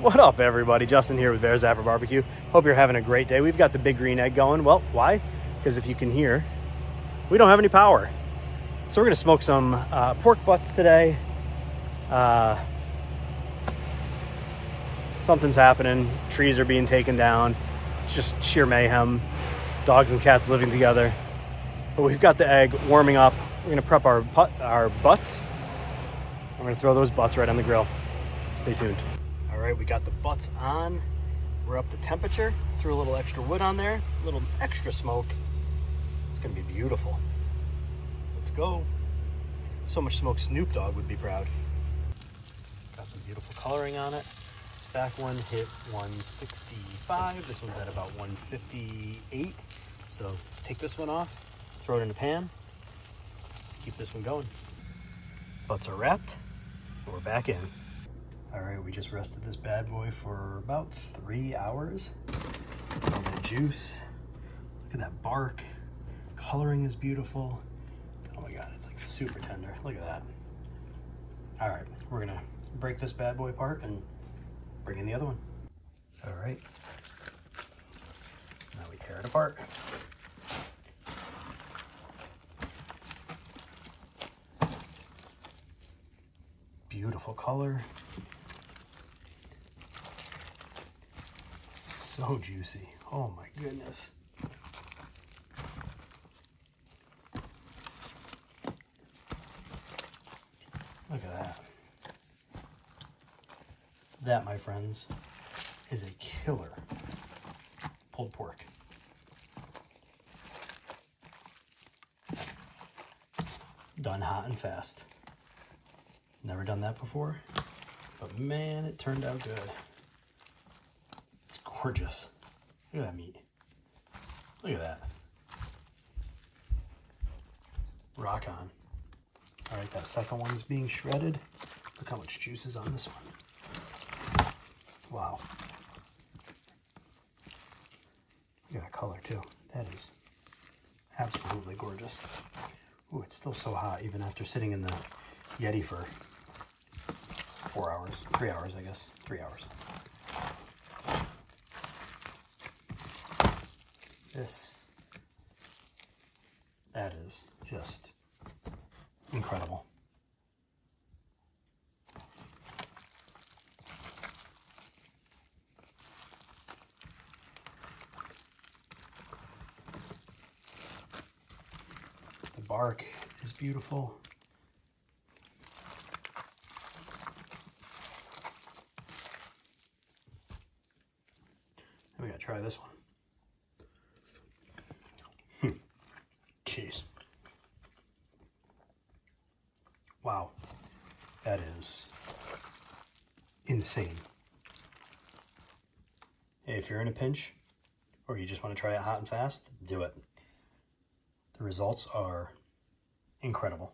What up, everybody? Justin here with Bears Zapper Barbecue. Hope you're having a great day. We've got the big green egg going. Well, why? Because if you can hear, we don't have any power. So we're going to smoke some pork butts today. Something's happening. Trees are being taken down. It's just sheer mayhem. Dogs and cats living together. But we've got the egg warming up. We're going to prep our butts. I'm going to throw those butts right on the grill. Stay tuned. All right, we got the butts on. We're up to temperature. Threw a little extra wood on there, a little extra smoke. It's gonna be beautiful. Let's go. So much smoke, Snoop Dogg would be proud. Got some beautiful coloring on it. This back one hit 165. This one's at about 158. So take this one off, throw it in the pan, keep this one going. Butts are wrapped, and we're back in. All right, we just rested this bad boy for about 3 hours. All the juice. Look at that bark. Coloring is beautiful. Oh my God, it's like super tender. Look at that. All right, we're gonna break this bad boy apart and bring in the other one. All right. Now we tear it apart. Beautiful color. So juicy. Oh my goodness. Look at that. That, my friends, is a killer pulled pork. Done hot and fast. Never done that before, but man, it turned out good. It's gorgeous. Look at that meat. Look at that. Rock on. All right, that second one's being shredded. Look how much juice is on this one. Wow. Look at that color too. That is absolutely gorgeous. Ooh, it's still so hot even after sitting in the Yeti for 4 hours, 3 hours, I guess, 3 hours. That is just incredible. The bark is beautiful. We gotta try this one. Jeez. Wow. That is insane. Hey, if you're in a pinch or you just want to try it hot and fast, do it. The results are incredible.